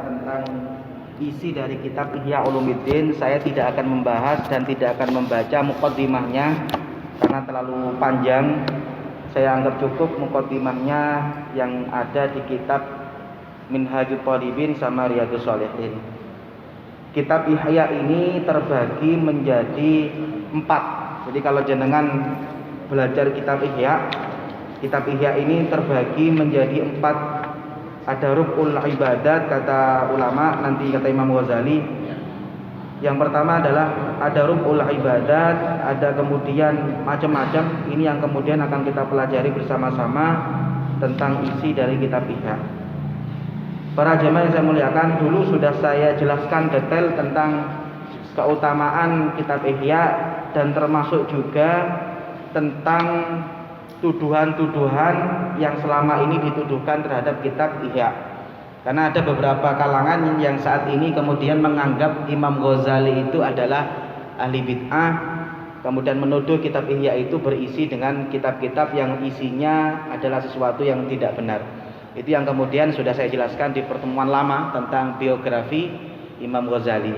tentang isi dari kitab Ihya Ulumuddin. Saya tidak akan membahas dan tidak akan membaca muqaddimahnya karena terlalu panjang. Saya anggap cukup muqaddimahnya yang ada di kitab Minhajut Thalibin sama Riyadhus Shalihin. Kitab Ihya ini terbagi menjadi 4. Jadi kalau jenengan belajar kitab Ihya ini terbagi menjadi 4. Ada rukul ibadat kata ulama, nanti kata Imam Ghazali. Yang pertama adalah ada rukul ibadat, ada kemudian macam-macam. Ini yang kemudian akan kita pelajari bersama-sama tentang isi dari kitab Ihya. Para jemaah yang saya muliakan, dulu sudah saya jelaskan detail tentang keutamaan kitab Ihya dan termasuk juga tentang tuduhan-tuduhan yang selama ini dituduhkan terhadap kitab Ihya. Karena ada beberapa kalangan yang saat ini kemudian menganggap Imam Ghazali itu adalah ahli bid'ah, kemudian menuduh kitab Ihya itu berisi dengan kitab-kitab yang isinya adalah sesuatu yang tidak benar. Itu yang kemudian sudah saya jelaskan di pertemuan lama tentang biografi Imam Ghazali.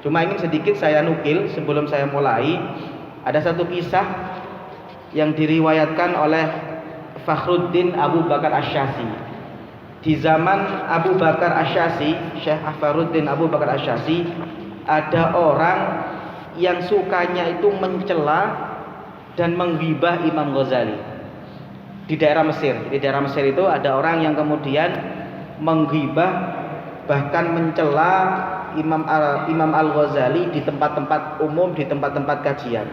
Cuma ini sedikit saya nukil sebelum saya mulai. Ada satu kisah yang diriwayatkan oleh Fakhruddin Abu Bakar Asy-Syafi'i. Di zaman Abu Bakar Asy-Syafi'i, Syekh Fakhruddin Abu Bakar Asy-Syafi'i, ada orang yang sukanya itu mencela dan menggibah Imam Ghazali. Di daerah Mesir. Di daerah Mesir itu ada orang yang kemudian menggibah bahkan mencela Imam Al-Ghazali di tempat-tempat umum, di tempat-tempat kajian.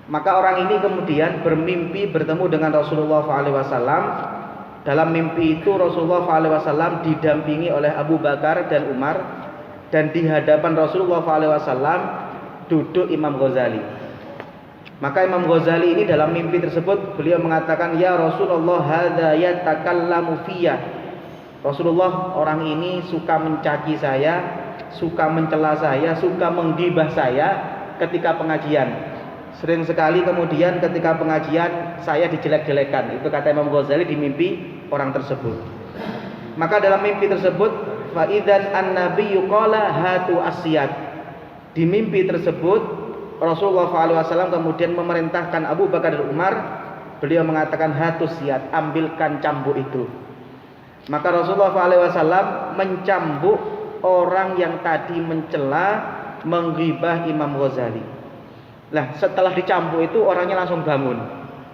Maka orang ini kemudian bermimpi bertemu dengan Rasulullah SAW. Dalam mimpi itu Rasulullah SAW didampingi oleh Abu Bakar dan Umar, dan di hadapan Rasulullah SAW duduk Imam Ghazali. Maka Imam Ghazali ini dalam mimpi tersebut beliau mengatakan, "Ya Rasulullah, hadza yatakallamu fiyya." Rasulullah, orang ini suka mencaci saya, suka mencela saya, suka menggibah saya ketika pengajian. Sering sekali kemudian ketika pengajian saya dijelek-jelekan. Itu kata Imam Ghazali di mimpi orang tersebut. Maka dalam mimpi tersebut, fa idzan an-nabiyyu qala hatu asyad. Di mimpi tersebut Rasulullah SAW kemudian memerintahkan Abu Bakar dan Umar. Beliau mengatakan hatu asyad, ambilkan cambuk itu. Maka Rasulullah SAW mencambuk orang yang tadi mencela, menggibah Imam Ghazali. Nah, setelah dicambuk itu orangnya langsung bangun,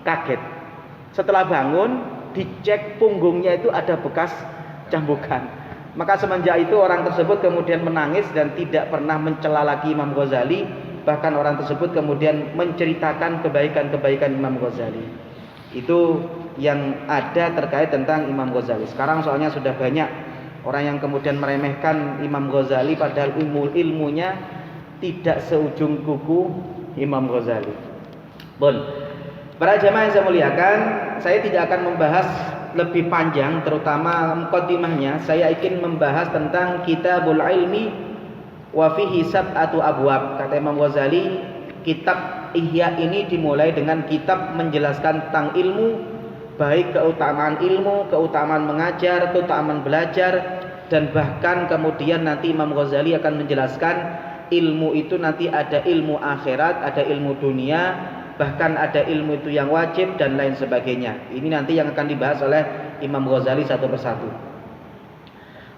kaget. Setelah bangun, dicek punggungnya itu ada bekas cambukan. Maka semenjak itu orang tersebut kemudian menangis dan tidak pernah mencela lagi Imam Ghazali. Bahkan orang tersebut kemudian menceritakan kebaikan-kebaikan Imam Ghazali. Itu yang ada terkait tentang Imam Ghazali. Sekarang soalnya sudah banyak orang yang kemudian meremehkan Imam Ghazali padahal ilmunya tidak seujung kuku Imam Ghazali. Para jamaah yang saya muliakan, saya tidak akan membahas lebih panjang terutama muqaddimahnya. Saya ingin membahas tentang Kitabul Ilmi wa fihi sab'atu abwab. Kata Imam Ghazali, kitab Ihya ini dimulai dengan kitab menjelaskan tentang ilmu, baik keutamaan ilmu, keutamaan mengajar, keutamaan belajar, dan bahkan kemudian nanti Imam Ghazali akan menjelaskan ilmu itu nanti ada ilmu akhirat, ada ilmu dunia, bahkan ada ilmu itu yang wajib dan lain sebagainya. Ini nanti yang akan dibahas oleh Imam Ghazali satu persatu.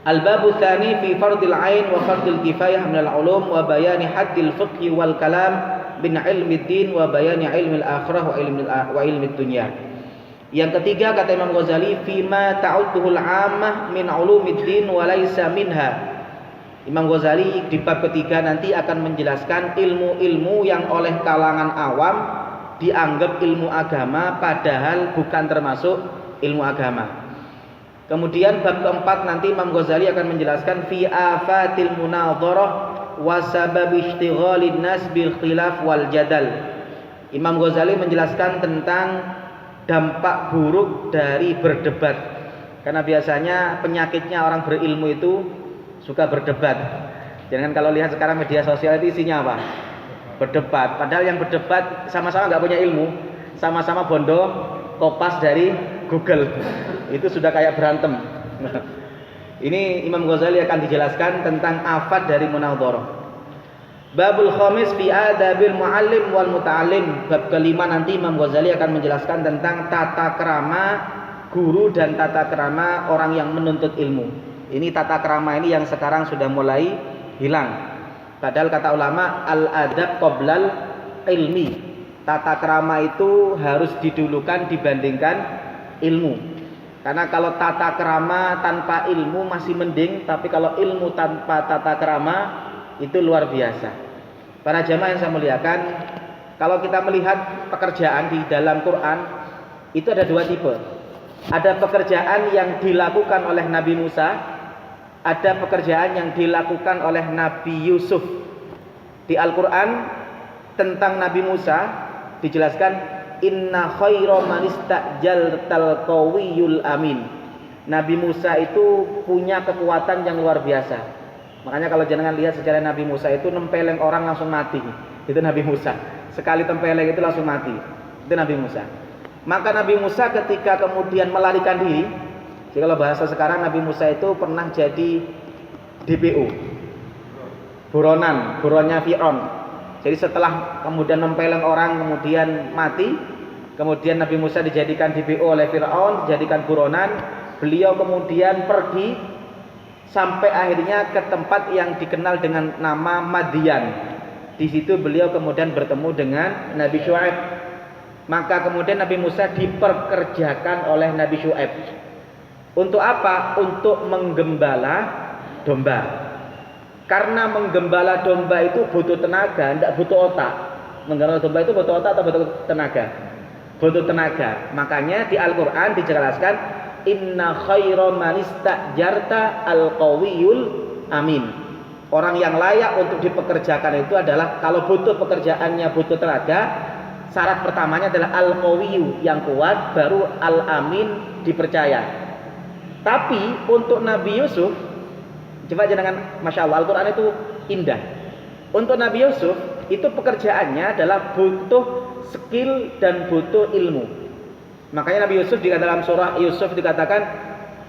Al-babu tsani fi fardil ain wa fardil kifayah min al-ulum wa bayani haddil fiqh wal kalam bin ilmi din wa bayani ilmi al-akhirah wa ilmi dunya. Yang ketiga kata Imam Ghazali, fima ta'udduhul 'ammah min ulumid din wa laisa minha. Imam Ghazali di bab ketiga nanti akan menjelaskan ilmu-ilmu yang oleh kalangan awam dianggap ilmu agama padahal bukan termasuk ilmu agama. Kemudian bab keempat nanti Imam Ghazali akan menjelaskan fi afatil munadharah wa sabab ishtighalin nas bil khilaf wal jadal. Imam Ghazali menjelaskan tentang dampak buruk dari berdebat. Karena biasanya penyakitnya orang berilmu itu suka berdebat. Jangan kalau lihat sekarang media sosial itu isinya apa? Berdebat. Padahal yang berdebat sama-sama nggak punya ilmu, sama-sama bondo kopas dari Google. Itu sudah kayak berantem. Ini Imam Ghazali akan dijelaskan tentang afad dari munadharah. Babul khamis fi adabil muallim wal muta'allim. Bab kelima nanti Imam Ghazali akan menjelaskan tentang tata krama guru dan tata krama orang yang menuntut ilmu. Ini tata krama ini yang sekarang sudah mulai hilang. Padahal kata ulama al-adab qoblal ilmi. Tata krama itu harus didulukan dibandingkan ilmu. Karena kalau tata krama tanpa ilmu masih mending, tapi kalau ilmu tanpa tata krama itu luar biasa. Para jamaah yang saya muliakan, kalau kita melihat pekerjaan di dalam Quran itu ada dua tipe. Ada pekerjaan yang dilakukan oleh Nabi Musa, ada pekerjaan yang dilakukan oleh Nabi Yusuf. Di Al-Quran tentang Nabi Musa dijelaskan inna khaira man istajaltal qawiyul amin. Nabi Musa itu punya kekuatan yang luar biasa. Makanya kalau jenengan lihat sejarah Nabi Musa itu nempeleng orang langsung mati. Itu Nabi Musa. Sekali tempeleng itu langsung mati. Itu Nabi Musa. Maka Nabi Musa ketika kemudian melarikan diri, jadi kalau bahasa sekarang Nabi Musa itu pernah jadi DPO. Buronnya Fir'aun. Jadi setelah kemudian nempeleng orang kemudian mati, kemudian Nabi Musa dijadikan DPO oleh Fir'aun, dijadikan buronan, beliau kemudian pergi sampai akhirnya ke tempat yang dikenal dengan nama Madian. Di situ beliau kemudian bertemu dengan Nabi Syuaib. Maka kemudian Nabi Musa diperkerjakan oleh Nabi Syuaib. Untuk apa? Untuk menggembala domba. Karena menggembala domba itu butuh tenaga, tidak butuh otak. Menggembala domba itu butuh otak atau butuh tenaga? Butuh tenaga. Makanya di Al-Quran dijelaskan inna khaira man istajarta al-qawiyul amin. Orang yang layak untuk dipekerjakan itu adalah kalau butuh pekerjaannya butuh tenaga, syarat pertamanya adalah al-qawiyu yang kuat, baru al-amin dipercaya. Tapi untuk Nabi Yusuf, coba jangan, Masya Allah, Al-Quran itu indah. Untuk Nabi Yusuf itu pekerjaannya adalah butuh skill dan butuh ilmu. Makanya Nabi Yusuf di dalam surah Yusuf dikatakan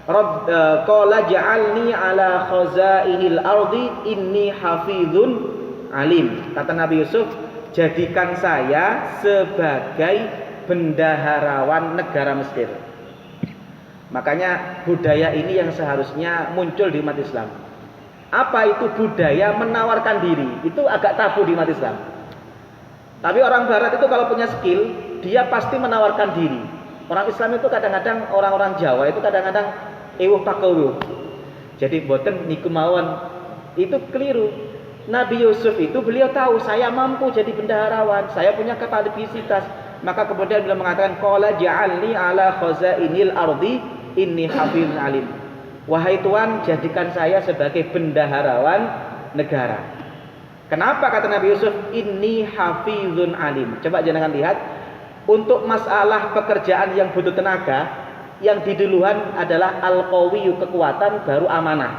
Rabb qala ja'alni ala khazainil ardi inni hafizun alim. Kata Nabi Yusuf, jadikan saya sebagai bendaharawan negara Mesir. Makanya budaya ini yang seharusnya muncul di umat Islam. Apa itu budaya menawarkan diri? Itu agak tabu di umat Islam. Tapi orang Barat itu kalau punya skill, dia pasti menawarkan diri. Orang Islam itu kadang-kadang, orang-orang Jawa itu kadang-kadang ewuh pakewuh. Jadi boten niku mawon. Itu keliru. Nabi Yusuf itu beliau tahu saya mampu jadi bendaharawan, saya punya kapabilitas. Maka kemudian beliau mengatakan qala ja'alni ala khazainil ardi inni hafizun alim. Wahai Tuhan, jadikan saya sebagai bendaharawan negara. Kenapa kata Nabi Yusuf inni hafizun alim? Coba jangan lihat, untuk masalah pekerjaan yang butuh tenaga, yang diduluan adalah al-qawiyyu kekuatan, baru amanah.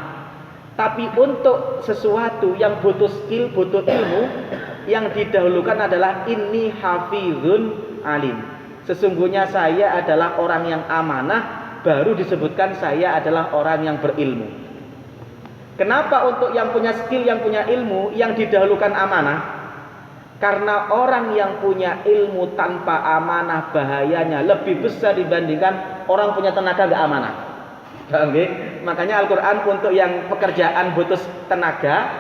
Tapi untuk sesuatu yang butuh skill, butuh ilmu, yang didahulukan adalah inni hafizun alim. Sesungguhnya saya adalah orang yang amanah, baru disebutkan saya adalah orang yang berilmu. Kenapa untuk yang punya skill, yang punya ilmu, yang didahulukan amanah? Karena orang yang punya ilmu tanpa amanah bahayanya lebih besar dibandingkan orang punya tenaga gak amanah. Okay? Makanya Al-Quran untuk yang pekerjaan butuh tenaga,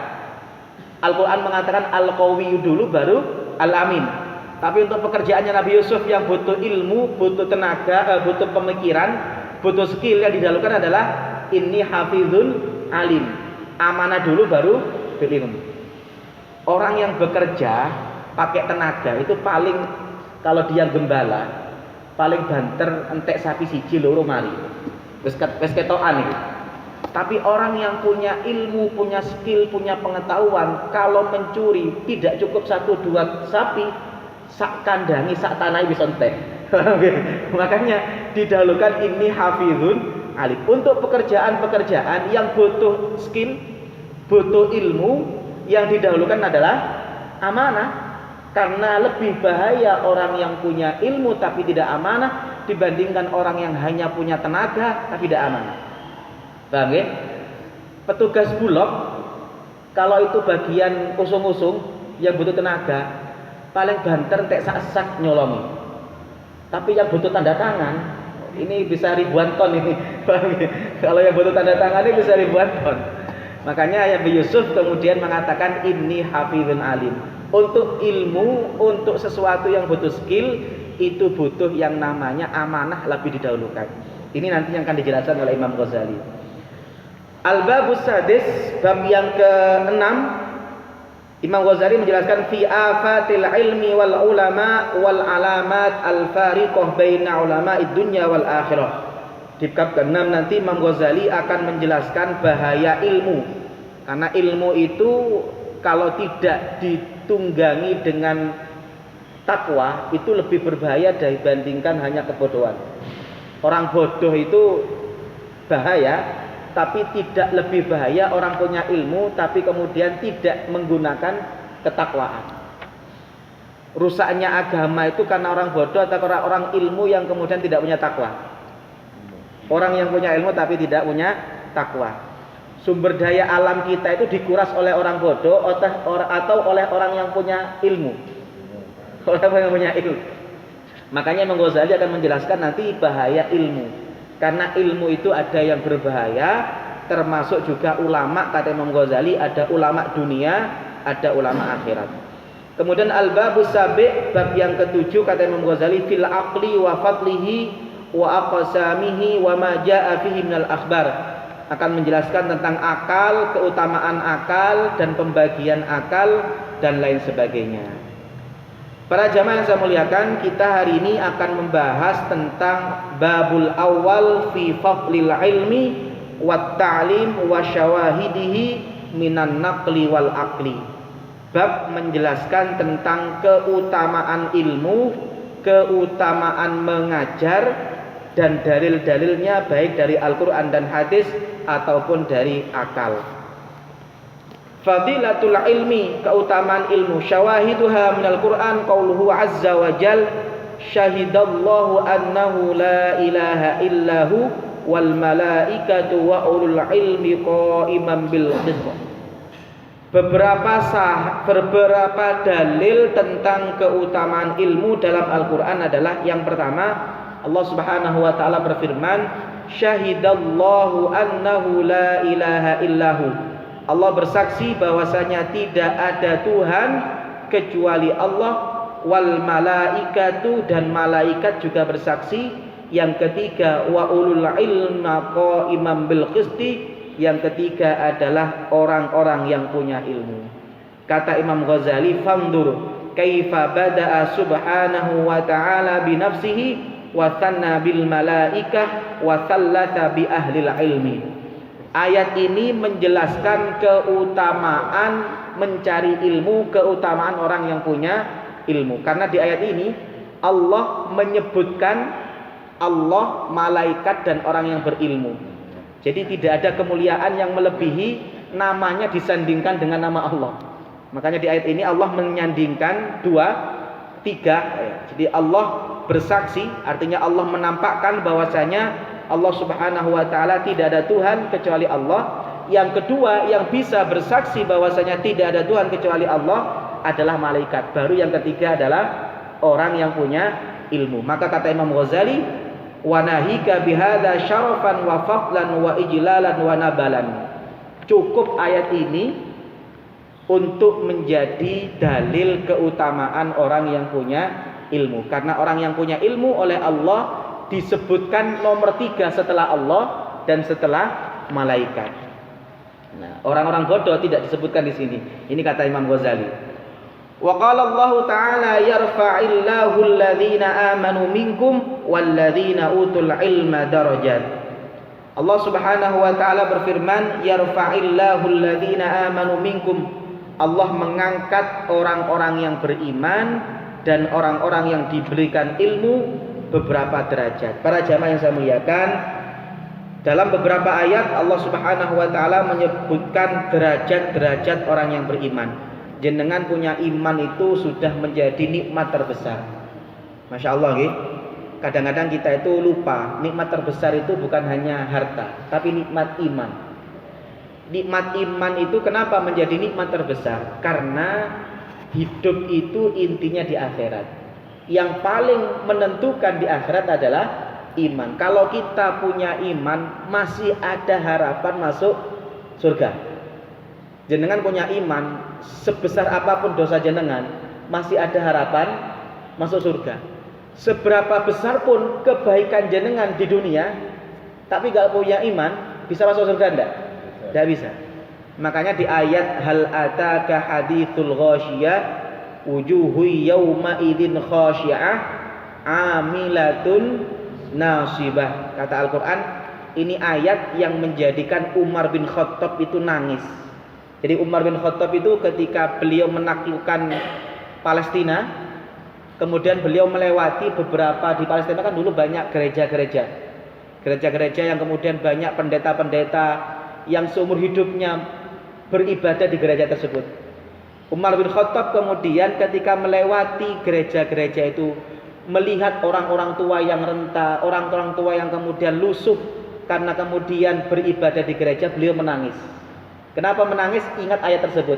Al-Quran mengatakan al-qawiyyu dulu baru al-amin. Tapi untuk pekerjaannya Nabi Yusuf yang butuh ilmu, butuh tenaga, butuh pemikiran, butuh skill, yang didahulukan adalah inni hafizun alim. Amanah dulu baru berilmu. Orang yang bekerja pakai tenaga itu paling, kalau dia gembala, paling banter entek sapi siji loro mari. Wis ketokan iki. Tapi orang yang punya ilmu, punya skill, punya pengetahuan, kalau mencuri tidak cukup 1-2 sapi, sak kandangi, sak tanai bisa entek. Makanya didahulukan ini hafizun alim. Untuk pekerjaan-pekerjaan yang butuh skill, butuh ilmu, yang didahulukan adalah amanah. Karena lebih bahaya orang yang punya ilmu tapi tidak amanah dibandingkan orang yang hanya punya tenaga tapi tidak amanah. Paham ya? Petugas bulog kalau itu bagian usung-usung yang butuh tenaga, paling banter tek sak nyolongi. Tapi yang butuh tanda tangan, ini bisa ribuan ton ini. Kalau yang butuh tanda tangan ini bisa ribuan ton. Makanya Nabi Yusuf kemudian mengatakan inni hafizun alim. Untuk ilmu, untuk sesuatu yang butuh skill, itu butuh yang namanya amanah lebih didahulukan. Ini nanti yang akan dijelaskan oleh Imam Ghazali. Al-Babus Sadis, bab yang ke-6, Imam Ghazali menjelaskan fi afatil ilmi wal ulama wal alamat al-fariqah baina ulama'id dunya wal akhirah. Di bab ke-6 nanti Imam Ghazali akan menjelaskan bahaya ilmu. Karena ilmu itu kalau tidak ditunggangi dengan takwa itu lebih berbahaya dibandingkan hanya kebodohan. Orang bodoh itu bahaya, tapi tidak lebih bahaya orang punya ilmu tapi kemudian tidak menggunakan ketakwaan. Rusaknya agama itu karena orang bodoh atau orang ilmu yang kemudian tidak punya takwa. Orang yang punya ilmu tapi tidak punya takwa. Sumber daya alam kita itu dikuras oleh orang bodoh atau oleh orang yang punya ilmu. Oleh orang yang punya ilmu. Makanya Imam Ghazali akan menjelaskan nanti bahaya ilmu. Karena ilmu itu ada yang berbahaya, termasuk juga ulama, kata Imam Ghazali, ada ulama dunia, ada ulama akhirat. Kemudian al-babus sabi', bab yang ke-7, kata Imam Ghazali, fil aqli wa fadlihi wa aqsamihi wa ma jaa'a fihi minal akhbar. Akan menjelaskan tentang akal, keutamaan akal dan pembagian akal dan lain sebagainya. Para jamaah yang saya muliakan, kita hari ini akan membahas tentang babul awal fi fadlil ilmi wat ta'lim wa syawahidihi minan naqli wal aqli. Bab menjelaskan tentang keutamaan ilmu, keutamaan mengajar dan dalil-dalilnya baik dari Al-Qur'an dan hadis ataupun dari akal. Fadilatul ilmi, keutamaan ilmu. Syawahiduha minal Qur'an qauluhu azza wa jal syahidallahu annahu la ilaha illahu wal malaikatu wa ulul ilmi qa'iman bil qist. Beberapa dalil tentang keutamaan ilmu dalam Al-Qur'an adalah yang pertama, Allah Subhanahu wa taala berfirman, syahidallahu annahu la ilaha illahu. Allah bersaksi bahwasanya tidak ada Tuhan kecuali Allah, wal malaikatu, dan malaikat juga bersaksi. Yang ketiga wa ulul ilma qa'iman bil qisti, yang ketiga adalah orang-orang yang punya ilmu. Kata Imam Ghazali, fandur kaifa bada'a subhanahu wa ta'ala bi nafsihi wa thanna bil malaikah wa thallatha bi ahlil ilmi. Ayat ini menjelaskan keutamaan mencari ilmu, keutamaan orang yang punya ilmu. Karena di ayat ini Allah menyebutkan Allah, malaikat, dan orang yang berilmu. Jadi tidak ada kemuliaan yang melebihi namanya disandingkan dengan nama Allah. Makanya di ayat ini Allah menyandingkan tiga. Jadi Allah bersaksi, artinya Allah menampakkan bahwasanya Allah Subhanahu wa taala tidak ada Tuhan kecuali Allah. Yang kedua, yang bisa bersaksi bahwasanya tidak ada Tuhan kecuali Allah adalah malaikat. Baru yang ketiga adalah orang yang punya ilmu. Maka kata Imam Ghazali, wa nahika bihadza syarafan wa fadlan wa ijlalan wa nabalan. Cukup ayat ini untuk menjadi dalil keutamaan orang yang punya ilmu. Karena orang yang punya ilmu oleh Allah disebutkan nomor 3 setelah Allah dan setelah malaikat. Nah, orang-orang bodoh tidak disebutkan di sini. Ini kata Imam Ghazali. Wa qala Allah Ta'ala yarfa'illahu alladhina amanu minkum walladzina utul ilma darajat. Allah Subhanahu wa taala berfirman, yarfa'illahu alladhina amanu minkum. Allah mengangkat orang-orang yang beriman dan orang-orang yang diberikan ilmu beberapa derajat. Para jamaah yang saya muliakan, dalam beberapa ayat Allah Subhanahu wa taala menyebutkan derajat-derajat orang yang beriman. Jenengan punya iman itu sudah menjadi nikmat terbesar. Masya Allah, gitu. Kadang-kadang kita itu lupa nikmat terbesar itu bukan hanya harta, tapi nikmat iman. Nikmat iman itu kenapa menjadi nikmat terbesar? Karena hidup itu intinya di akhirat. Yang paling menentukan di akhirat adalah iman. Kalau kita punya iman, masih ada harapan masuk surga. Jenengan punya iman, sebesar apapun dosa jenengan, masih ada harapan masuk surga. Seberapa besar pun kebaikan jenengan di dunia, tapi gak punya iman, bisa masuk surga enggak? Tidak bisa. Makanya di ayat hal ataka hadithul ghasyiyah wujuhu yawma idzin khasyi'ah amilatun nasibah. Kata Al-Qur'an, ini ayat yang menjadikan Umar bin Khattab itu nangis. Jadi Umar bin Khattab itu ketika beliau menaklukkan Palestina, kemudian beliau melewati beberapa di Palestina kan dulu banyak gereja-gereja yang kemudian banyak pendeta-pendeta yang seumur hidupnya beribadah di gereja tersebut. Umar bin Khattab kemudian ketika melewati gereja-gereja itu, melihat orang-orang tua yang renta, orang-orang tua yang kemudian lusuh karena kemudian beribadah di gereja, beliau menangis. Kenapa menangis? Ingat ayat tersebut.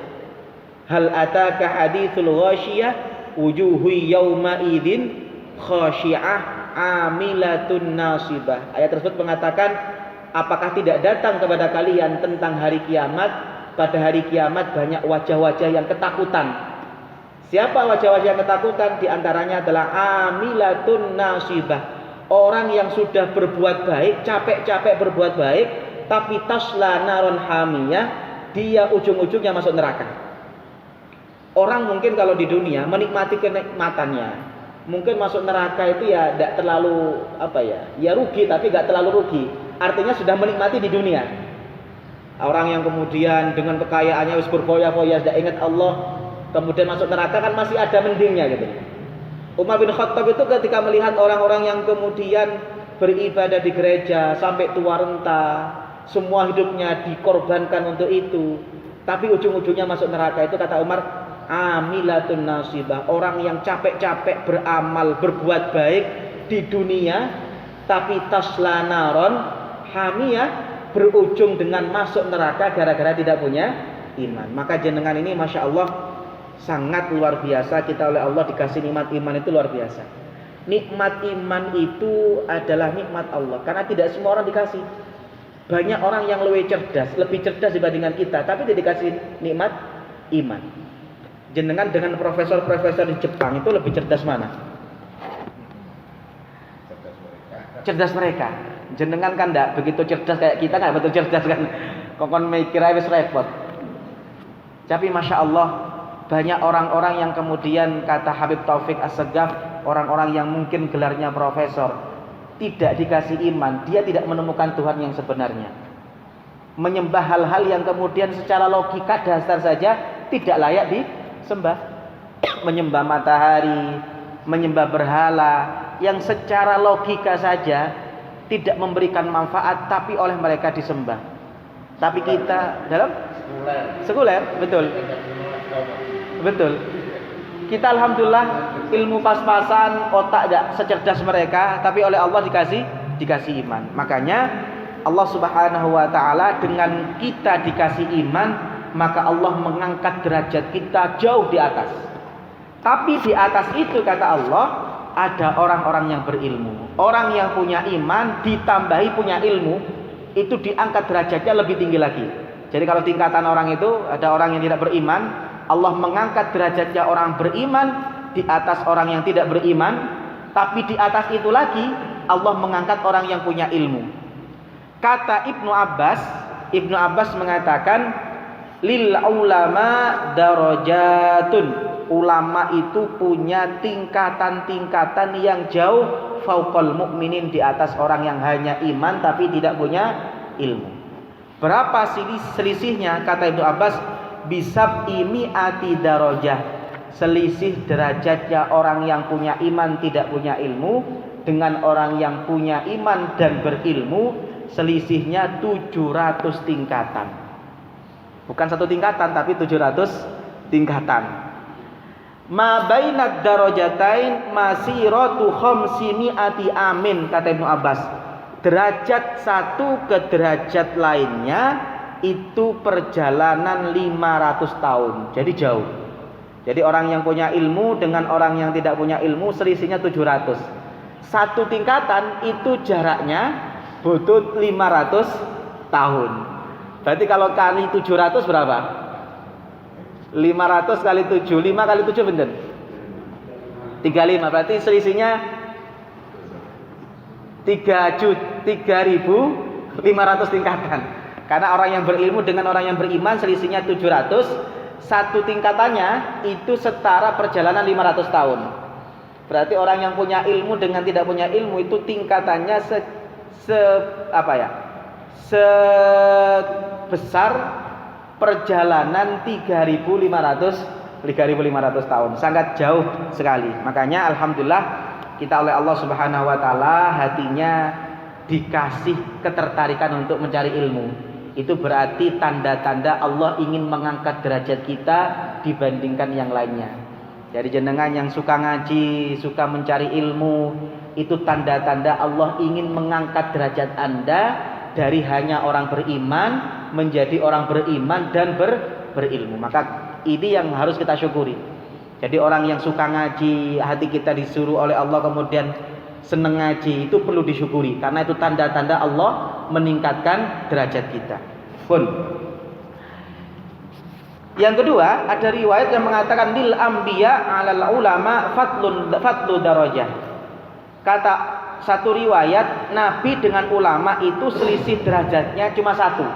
Hal ataka hadithul ghasyiyah wujuhu yawma idzin khasyi'ah amilatun nasibah. Ayat tersebut mengatakan, apakah tidak datang kepada kalian tentang hari kiamat? Pada hari kiamat banyak wajah-wajah yang ketakutan. Siapa wajah-wajah yang ketakutan? Di antaranya adalah amilatun nasibah. Orang yang sudah berbuat baik, capek-capek berbuat baik, tapi tasla naron hamiyah, dia ujung-ujungnya masuk neraka. Orang mungkin kalau di dunia menikmati kenikmatannya, mungkin masuk neraka itu ya tidak terlalu ya rugi, tapi tidak terlalu rugi. Artinya sudah menikmati di dunia. Orang yang kemudian dengan kekayaannya wis berfoya-foya, tidak ingat Allah, kemudian masuk neraka kan masih ada mendingnya gitu. Umar bin Khattab itu ketika melihat orang-orang yang kemudian beribadah di gereja sampai tua renta, semua hidupnya dikorbankan untuk itu, tapi ujung-ujungnya masuk neraka, itu kata Umar, amilatun nasibah. Orang yang capek-capek beramal, berbuat baik di dunia, tapi tasla naron hamiyah, berujung dengan masuk neraka gara-gara tidak punya iman. Maka jenengan ini Masya Allah sangat luar biasa. Kita oleh Allah dikasih nikmat iman itu luar biasa. Nikmat iman itu adalah nikmat Allah, karena tidak semua orang dikasih. Banyak orang yang lebih cerdas dibandingkan kita, tapi tidak dikasih nikmat iman. Jenengan dengan profesor-profesor di Jepang itu lebih cerdas mana? Cerdas mereka. Jenengan kan enggak begitu cerdas kayak kita, enggak betul cerdas kan. Kokon mikir aja wis repot. Tapi Masya Allah, banyak orang-orang yang kemudian kata Habib Taufik As-Segaf, orang-orang yang mungkin gelarnya profesor, tidak dikasih iman, dia tidak menemukan Tuhan yang sebenarnya. Menyembah hal-hal yang kemudian secara logika dasar saja tidak layak disembah. Menyembah matahari, menyembah berhala yang secara logika saja tidak memberikan manfaat, tapi oleh mereka disembah. Tapi kita dalam sekuler, betul. Kita alhamdulillah ilmu pas-pasan, otak tidak secerdas mereka, tapi oleh Allah dikasih iman. Makanya Allah Subhanahu wa taala dengan kita dikasih iman, maka Allah mengangkat derajat kita jauh di atas. Tapi di atas itu kata Allah, ada orang-orang yang berilmu. Orang yang punya iman ditambahi punya ilmu, itu diangkat derajatnya lebih tinggi lagi. Jadi kalau tingkatan orang itu, ada orang yang tidak beriman, Allah mengangkat derajatnya orang beriman di atas orang yang tidak beriman. Tapi di atas itu lagi Allah mengangkat orang yang punya ilmu. Kata Ibnu Abbas mengatakan, lil ulama darajatun. Ulama itu punya tingkatan-tingkatan yang jauh fauqal mukminin, di atas orang yang hanya iman tapi tidak punya ilmu. Berapa selisihnya? Kata Ibnu Abbas, bisab imi'ati darajah. Selisih derajatnya orang yang punya iman tidak punya ilmu dengan orang yang punya iman dan berilmu, selisihnya 700 tingkatan. Bukan satu tingkatan tapi 700 tingkatan. Ma bainad darajatain masiratu khamsimi'ati amin, kata Ibnu Abbas. Derajat satu ke derajat lainnya itu perjalanan 500 tahun. Jadi jauh. Jadi orang yang punya ilmu dengan orang yang tidak punya ilmu selisihnya 700. Satu tingkatan itu jaraknya butuh 500 tahun. Berarti kalau kali 700 berapa? 500 kali 7, 5 kali 7 bener? 35. Berarti selisihnya 3.500 tingkatan. Karena orang yang berilmu dengan orang yang beriman selisihnya 700. Satu tingkatannya itu setara perjalanan 500 tahun. Berarti orang yang punya ilmu dengan tidak punya ilmu itu tingkatannya sebesar perjalanan 3.500 tahun. Sangat jauh sekali. Makanya alhamdulillah kita oleh Allah Subhanahu wa taala hatinya dikasih ketertarikan untuk mencari ilmu. Itu berarti tanda-tanda Allah ingin mengangkat derajat kita dibandingkan yang lainnya. Jadi jenengan yang suka ngaji, suka mencari ilmu, itu tanda-tanda Allah ingin mengangkat derajat Anda dari hanya orang beriman menjadi orang beriman dan berilmu. Maka ini yang harus kita syukuri. Jadi orang yang suka ngaji, hati kita disuruh oleh Allah kemudian senang ngaji, itu perlu disyukuri karena itu tanda-tanda Allah meningkatkan derajat kita. Pun. Yang kedua, ada riwayat yang mengatakan lil anbiya 'alal ulama fadlu darajah. Kata satu riwayat, nabi dengan ulama itu selisih derajatnya cuma satu.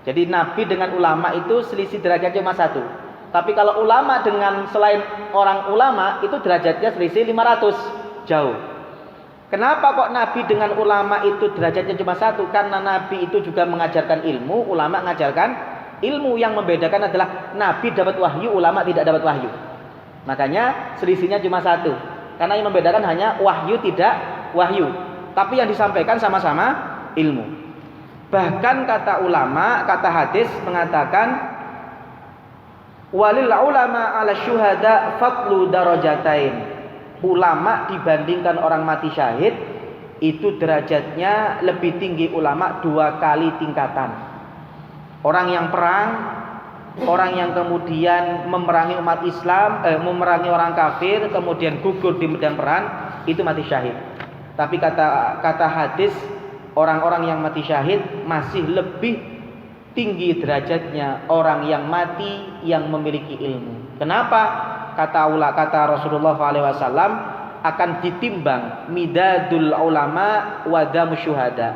Jadi nabi dengan ulama itu selisih derajatnya cuma satu. Tapi kalau ulama dengan selain orang ulama itu derajatnya selisih 500, jauh. Kenapa kok nabi dengan ulama itu derajatnya cuma satu? Karena nabi itu juga mengajarkan ilmu, ulama mengajarkan ilmu. Yang membedakan adalah nabi dapat wahyu, ulama tidak dapat wahyu. Makanya selisihnya cuma satu. Karena yang membedakan hanya wahyu tidak wahyu. Tapi yang disampaikan sama-sama ilmu. Bahkan kata ulama, kata hadis mengatakan walil ulama 'ala syuhada fadlu darajatain. Ulama dibandingkan orang mati syahid itu derajatnya lebih tinggi ulama 2 kali tingkatan. Orang yang perang, orang yang kemudian memerangi umat Islam, memerangi orang kafir, kemudian gugur di medan perang, itu mati syahid. Tapi kata hadis, orang-orang yang mati syahid masih lebih tinggi derajatnya orang yang mati yang memiliki ilmu. Kenapa? Kata Rasulullah SAW akan ditimbang midadul ulama wa damu syuhada.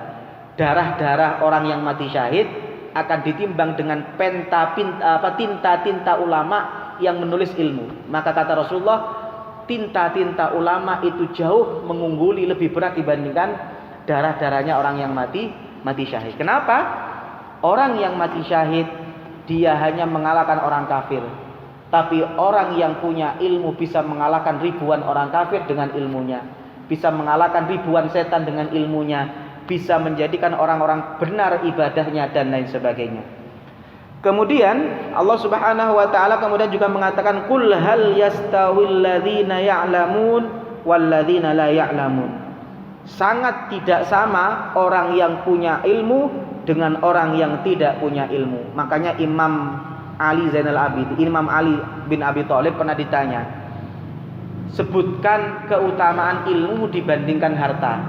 Darah-darah orang yang mati syahid akan ditimbang dengan tinta-tinta ulama yang menulis ilmu. Maka kata Rasulullah, tinta-tinta ulama itu jauh mengungguli, lebih berat dibandingkan darah-darahnya orang yang mati syahid. Kenapa? Orang yang mati syahid dia hanya mengalahkan orang kafir. Tapi orang yang punya ilmu bisa mengalahkan ribuan orang kafir dengan ilmunya. Bisa mengalahkan ribuan setan dengan ilmunya. Bisa menjadikan orang-orang benar ibadahnya dan lain sebagainya. Kemudian Allah Subhanahu wa taala kemudian juga mengatakan qul hal yastawil ladzina ya'lamun wal ladzina la ya'lamun. Sangat tidak sama orang yang punya ilmu dengan orang yang tidak punya ilmu. Makanya Imam Ali bin Abi Thalib pernah ditanya, sebutkan keutamaan ilmu dibandingkan harta.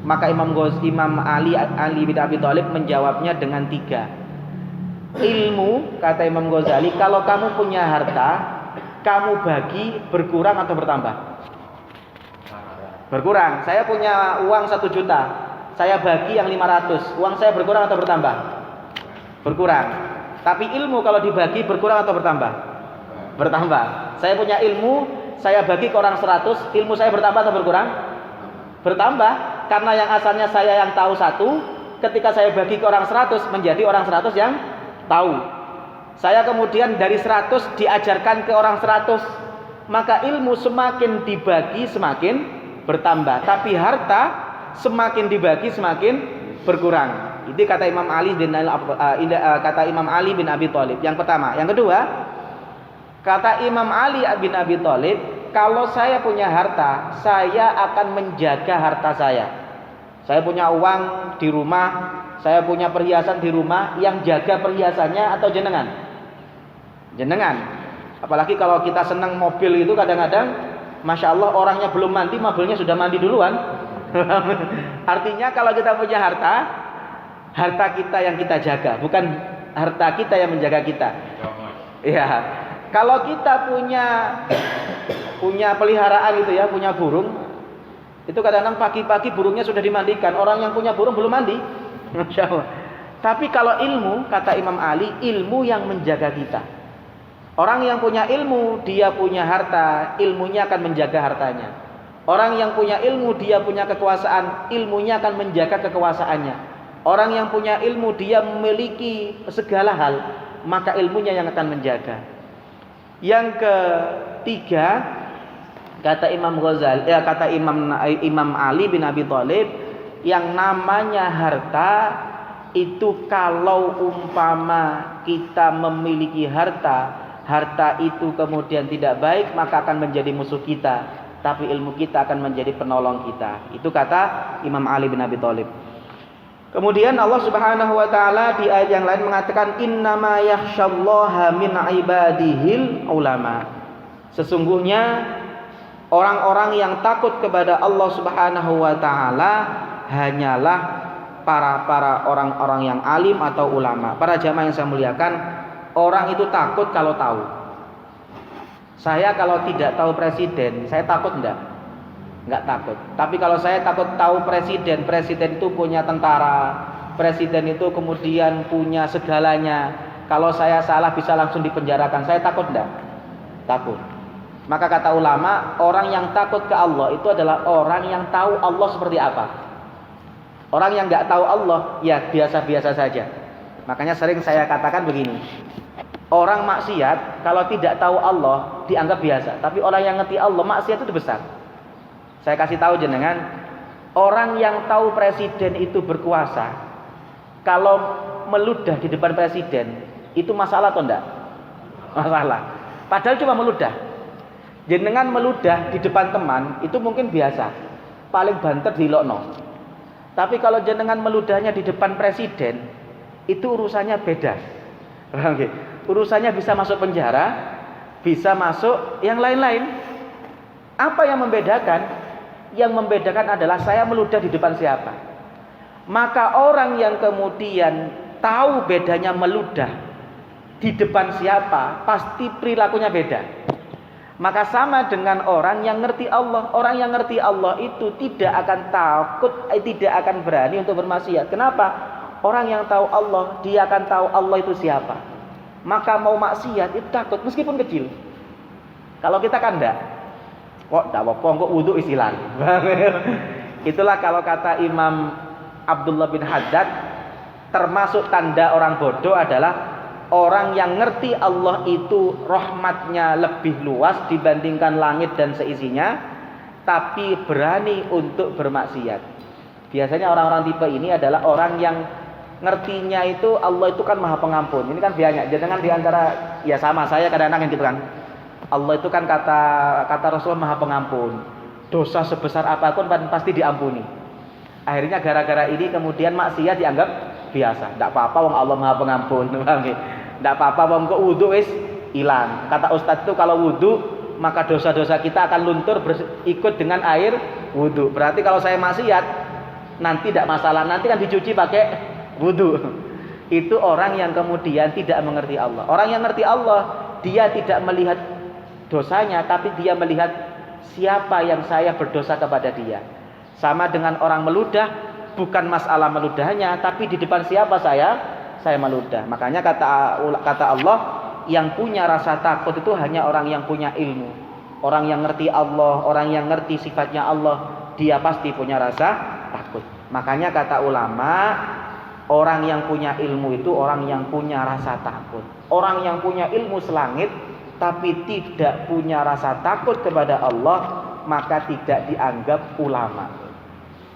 Maka Imam Ali bin Abi Thalib menjawabnya dengan 3. Ilmu, kata Imam Ghazali, kalau kamu punya harta, kamu bagi berkurang atau bertambah? Berkurang. Saya punya uang 1 juta, saya bagi yang 500, uang saya berkurang atau bertambah? Berkurang. Tapi ilmu kalau dibagi berkurang atau bertambah? Bertambah. Saya punya ilmu, saya bagi ke orang 100, ilmu saya bertambah atau berkurang? Bertambah. Karena yang asalnya saya yang tahu 1, ketika saya bagi ke orang 100 menjadi orang 100 yang tahu. Saya kemudian dari 100 diajarkan ke orang 100, maka ilmu semakin dibagi semakin bertambah. Tapi harta semakin dibagi semakin berkurang. Ini kata Imam Ali bin Abi Thalib. Yang pertama. Yang kedua, kata Imam Ali bin Abi Thalib, kalau saya punya harta, saya akan menjaga harta saya. Saya punya uang di rumah, saya punya perhiasan di rumah, yang jaga perhiasannya atau jenengan? Jenengan. Apalagi kalau kita senang mobil itu kadang-kadang, Masya Allah orangnya belum mandi, mobilnya sudah mandi duluan. Artinya kalau kita punya harta, harta kita yang kita jaga, bukan harta kita yang menjaga kita. Iya. Kalau kita punya peliharaan itu ya, punya burung, itu kadang-kadang pagi-pagi burungnya sudah dimandikan. Orang yang punya burung belum mandi. Masya Allah. Tapi kalau ilmu, kata Imam Ali, ilmu yang menjaga kita. Orang yang punya ilmu, dia punya harta, ilmunya akan menjaga hartanya. Orang yang punya ilmu, dia punya kekuasaan, ilmunya akan menjaga kekuasaannya. Orang yang punya ilmu, dia memiliki segala hal, maka ilmunya yang akan menjaga. Yang ketiga, kata Imam Ghazali, kata Imam Ali bin Abi Thalib, yang namanya harta itu kalau umpama kita memiliki harta itu kemudian tidak baik, maka akan menjadi musuh kita. Tapi ilmu kita akan menjadi penolong kita. Itu kata Imam Ali bin Abi Thalib. Kemudian Allah Subhanahu wa taala di ayat yang lain mengatakan innama yakhsyallaha min ibadihil ulama. Sesungguhnya orang-orang yang takut kepada Allah Subhanahu wa taala hanyalah para orang-orang yang alim atau ulama. Para jamaah yang saya muliakan, orang itu takut kalau tahu. Saya kalau tidak tahu presiden, saya takut enggak? Enggak takut. Tapi kalau saya takut tahu presiden itu punya tentara, presiden itu kemudian punya segalanya. Kalau saya salah bisa langsung dipenjarakan. Saya takut enggak? Takut. Maka kata ulama, orang yang takut ke Allah itu adalah orang yang tahu Allah seperti apa. Orang yang enggak tahu Allah, ya biasa-biasa saja. Makanya sering saya katakan begini. Orang maksiat kalau tidak tahu Allah dianggap biasa, tapi orang yang ngerti Allah, maksiat itu besar. Saya kasih tahu jenengan, orang yang tahu presiden itu berkuasa, kalau meludah di depan presiden itu masalah atau enggak? Masalah. Padahal cuma meludah. Jenengan meludah di depan teman itu mungkin biasa, paling banter dilokno. Tapi kalau jenengan meludahnya di depan presiden, itu urusannya beda. Urusannya bisa masuk penjara, bisa masuk yang lain-lain. Apa yang membedakan? Yang membedakan adalah saya meludah di depan siapa. Maka orang yang kemudian tahu bedanya meludah di depan siapa, pasti perilakunya beda. Maka sama dengan orang yang ngerti Allah. Orang yang ngerti Allah itu tidak akan takut, tidak akan berani untuk bermaksiat. Kenapa? Orang yang tahu Allah, dia akan tahu Allah itu siapa. Maka mau maksiat itu takut meskipun kecil. Kalau kita kan enggak. Kok enggak apa-apa kok wudu istilah. Itulah kalau kata Imam Abdullah bin Haddad, termasuk tanda orang bodoh adalah orang yang ngerti Allah itu rahmatnya lebih luas dibandingkan langit dan seisinya, tapi berani untuk bermaksiat. Biasanya orang-orang tipe ini adalah orang yang ngertinya itu Allah itu kan maha pengampun. Ini kan banyak. Jangan diantara ya sama saya kadang-kadang gitu kan. Allah itu kan kata Rasul maha pengampun. Dosa sebesar apapun pasti diampuni. Akhirnya gara-gara ini kemudian maksiat dianggap biasa. Tidak apa-apa wong Allah maha pengampun. Tidak apa-apa wong kok wudu wis hilang. Kata Ustadz itu kalau wudu maka dosa-dosa kita akan luntur ikut dengan air wudu. Berarti kalau saya maksiat nanti tidak masalah. Nanti kan dicuci pakai wudu. Itu orang yang kemudian tidak mengerti Allah. Orang yang mengerti Allah, dia tidak melihat dosanya, tapi dia melihat siapa yang saya berdosa kepada dia. Sama dengan orang meludah, bukan masalah meludahnya, tapi di depan siapa saya meludah. Makanya kata Allah, yang punya rasa takut itu hanya orang yang punya ilmu. Orang yang ngerti Allah, orang yang ngerti sifatnya Allah, dia pasti punya rasa takut. Makanya kata ulama, orang yang punya ilmu itu orang yang punya rasa takut. Orang yang punya ilmu selangit tapi tidak punya rasa takut kepada Allah, maka tidak dianggap ulama.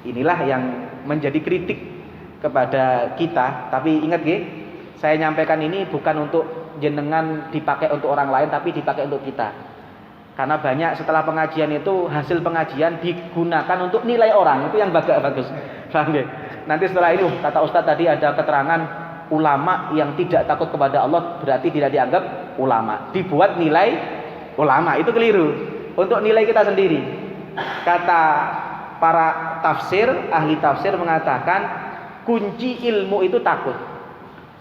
Inilah yang menjadi kritik kepada kita. Tapi ingat nggih, saya nyampaikan ini bukan untuk jenengan dipakai untuk orang lain, tapi dipakai untuk kita. Karena banyak setelah pengajian itu hasil pengajian digunakan untuk nilai orang, itu yang bagus. Paham ya? Nanti setelah itu kata Ustadz tadi ada keterangan ulama yang tidak takut kepada Allah berarti tidak dianggap ulama. Dibuat nilai ulama, itu keliru. Untuk nilai kita sendiri. Kata para tafsir, ahli tafsir mengatakan kunci ilmu itu takut.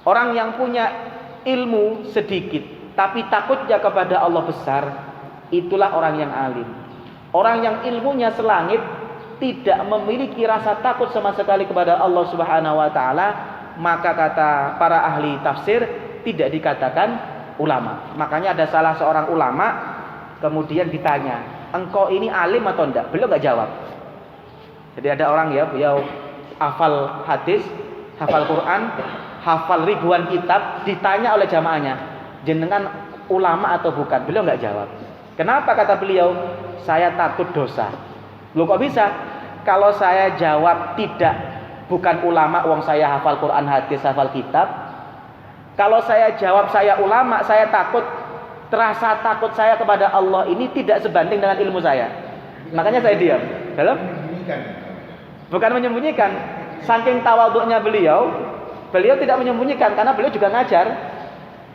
Orang yang punya ilmu sedikit tapi takutnya kepada Allah besar, itulah orang yang alim. Orang yang ilmunya selangit tidak memiliki rasa takut sama sekali kepada Allah Subhanahu wa taala, maka kata para ahli tafsir tidak dikatakan ulama. Makanya ada salah seorang ulama kemudian ditanya, "Engkau ini alim atau enggak?" Beliau enggak jawab. Jadi ada orang ya, beliau hafal hadis, hafal Quran, hafal ribuan kitab, ditanya oleh jamaahnya, "Jenengan ulama atau bukan?" Beliau enggak jawab. Kenapa kata beliau? Saya takut dosa. Loh kok bisa? Kalau saya jawab tidak, bukan ulama, wong saya hafal Quran, hadis, hafal kitab. Kalau saya jawab saya ulama, saya takut, terasa takut saya kepada Allah ini tidak sebanding dengan ilmu saya. Makanya saya diam. Dalam? Bukan menyembunyikan. Saking tawaduknya beliau tidak menyembunyikan karena beliau juga ngajar.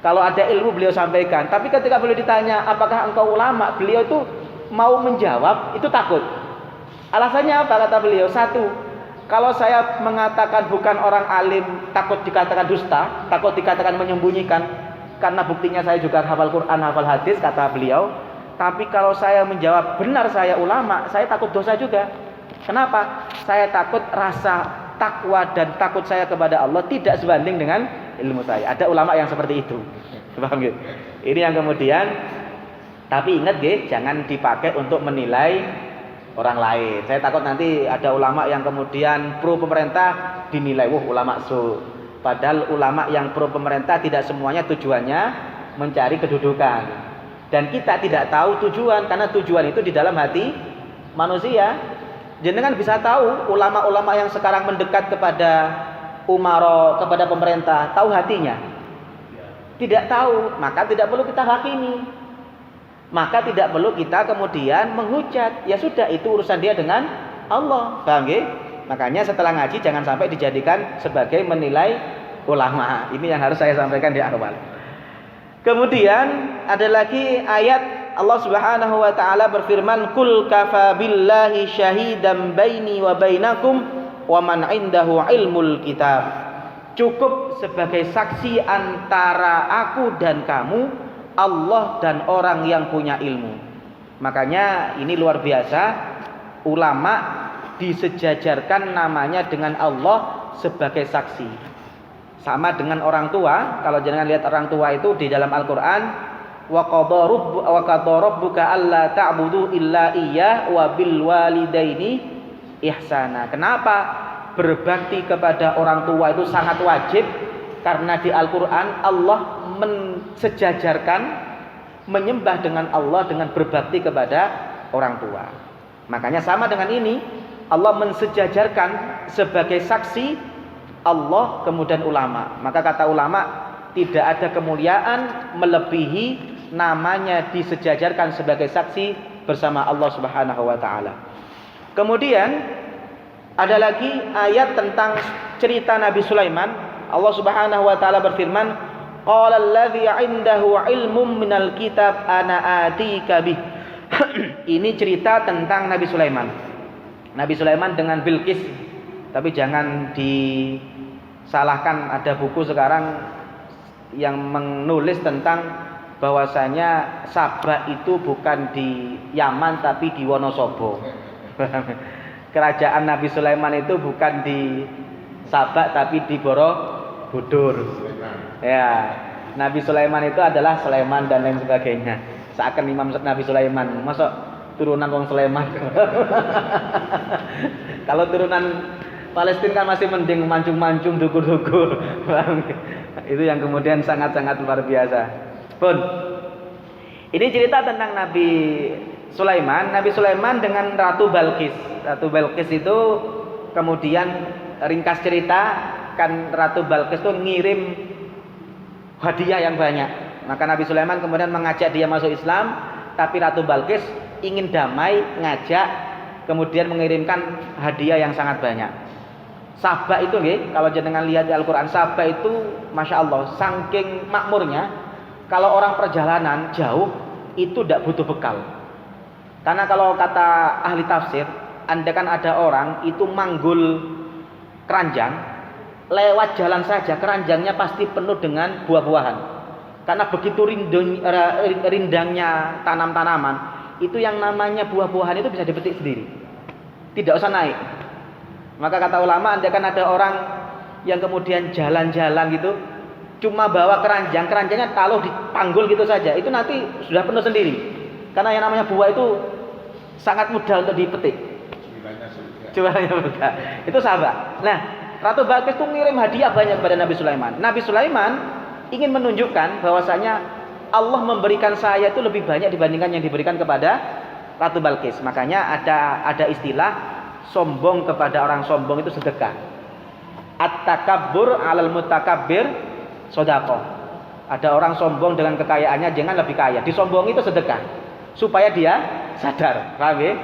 Kalau ada ilmu beliau sampaikan. Tapi ketika beliau ditanya, apakah engkau ulama? Beliau itu mau menjawab, itu takut. Alasannya apa kata beliau? Satu, kalau saya mengatakan bukan orang alim, takut dikatakan dusta, takut dikatakan menyembunyikan. Karena buktinya saya juga hafal Quran, hafal hadis, kata beliau. Tapi kalau saya menjawab benar saya ulama, saya takut dosa juga. Kenapa? Saya takut rasa takwa dan takut saya kepada Allah tidak sebanding dengan ilmu saya. Ada ulama yang seperti itu. Paham gitu? Ini yang kemudian, tapi ingat nggih, jangan dipakai untuk menilai orang lain. Saya takut nanti ada ulama yang kemudian pro pemerintah dinilai ulama su. Padahal ulama yang pro pemerintah tidak semuanya tujuannya mencari kedudukan. Dan kita tidak tahu tujuan, karena tujuan itu di dalam hati manusia. Jenengan bisa tahu ulama-ulama yang sekarang mendekat kepada umaro, kepada pemerintah, tahu hatinya? Tidak tahu, maka tidak perlu kita hakimi. Maka tidak perlu kita kemudian menghujat. Ya sudah, itu urusan dia dengan Allah. Paham nggih? Makanya setelah ngaji jangan sampai dijadikan sebagai menilai ulama. Ini yang harus saya sampaikan di awal. Kemudian ada lagi ayat Allah Subhanahu wa taala berfirman, "Qul kafa billahi syahidan baini wa bainakum wa man 'indahu ilmul kitab." Cukup sebagai saksi antara aku dan kamu, Allah dan orang yang punya ilmu. Makanya ini luar biasa, ulama disejajarkan namanya dengan Allah sebagai saksi. Sama dengan orang tua. Kalau jangan lihat orang tua itu di dalam Al-Qur'an, wa qadara rabbuka alla ta'budu illa iyyah wa bil walidaini ihsana. Kenapa berbakti kepada orang tua itu sangat wajib? Karena di Al-Qur'an Allah mensejajarkan menyembah dengan Allah dengan berbakti kepada orang tua. Makanya sama dengan ini, Allah mensejajarkan sebagai saksi Allah kemudian ulama. Maka kata ulama, tidak ada kemuliaan melebihi namanya disejajarkan sebagai saksi bersama Allah Subhanahu wa taala. Kemudian ada lagi ayat tentang cerita Nabi Sulaiman. Allah Subhanahu wa taala berfirman, "Qala allazi 'indahu ilmun minal kitab ana atika bih." Ini cerita tentang Nabi Sulaiman. Nabi Sulaiman dengan Bilqis. Tapi jangan disalahkan, ada buku sekarang yang menulis tentang bahwasanya Sabah itu bukan di Yaman tapi di Wonosobo. Kerajaan Nabi Sulaiman itu bukan di Sabah tapi di Borobudur. Ya, Nabi Sulaiman itu adalah Sulaiman dan lain sebagainya. Seakan Imam Nabi Sulaiman, masuk turunan wong Sulaiman. Kalau turunan Palestina kan masih mending mancung-mancung, dukur-dukur. Itu yang kemudian sangat-sangat luar biasa. Pun ini cerita tentang Nabi Sulaiman. Nabi Sulaiman dengan Ratu Balqis. Ratu Balqis itu kemudian ringkas cerita, kan Ratu Balqis itu ngirim hadiah yang banyak. Maka Nabi Sulaiman kemudian mengajak dia masuk Islam tapi Ratu Balqis ingin damai, ngajak, kemudian mengirimkan hadiah yang sangat banyak. Sabah itu kalau jenengan lihat di Al-Quran, Sabah itu Masya Allah saking makmurnya, kalau orang perjalanan jauh itu tidak butuh bekal. Karena kalau kata ahli tafsir, andaikan ada orang itu manggul keranjang, lewat jalan saja keranjangnya pasti penuh dengan buah-buahan. Karena begitu rindangnya tanam-tanaman, itu yang namanya buah-buahan itu bisa dipetik sendiri, tidak usah naik. Maka kata ulama, andaikan ada orang yang kemudian jalan-jalan gitu, cuma bawa keranjang, keranjangnya kalau dipanggul gitu saja, itu nanti sudah penuh sendiri. Karena yang namanya buah itu sangat mudah untuk dipetik. Jualannya surga. Itu sahabat. Nah, Ratu Balqis itu ngirim hadiah banyak kepada Nabi Sulaiman. Nabi Sulaiman ingin menunjukkan bahwasanya Allah memberikan saya itu lebih banyak dibandingkan yang diberikan kepada Ratu Balqis. Makanya ada istilah sombong kepada orang sombong itu sedekah. At-takabbur 'alal mutakabbir sedekah. Ada orang sombong dengan kekayaannya, jangan lebih kaya. Disombongi itu sedekah supaya dia sadar. Paham ya?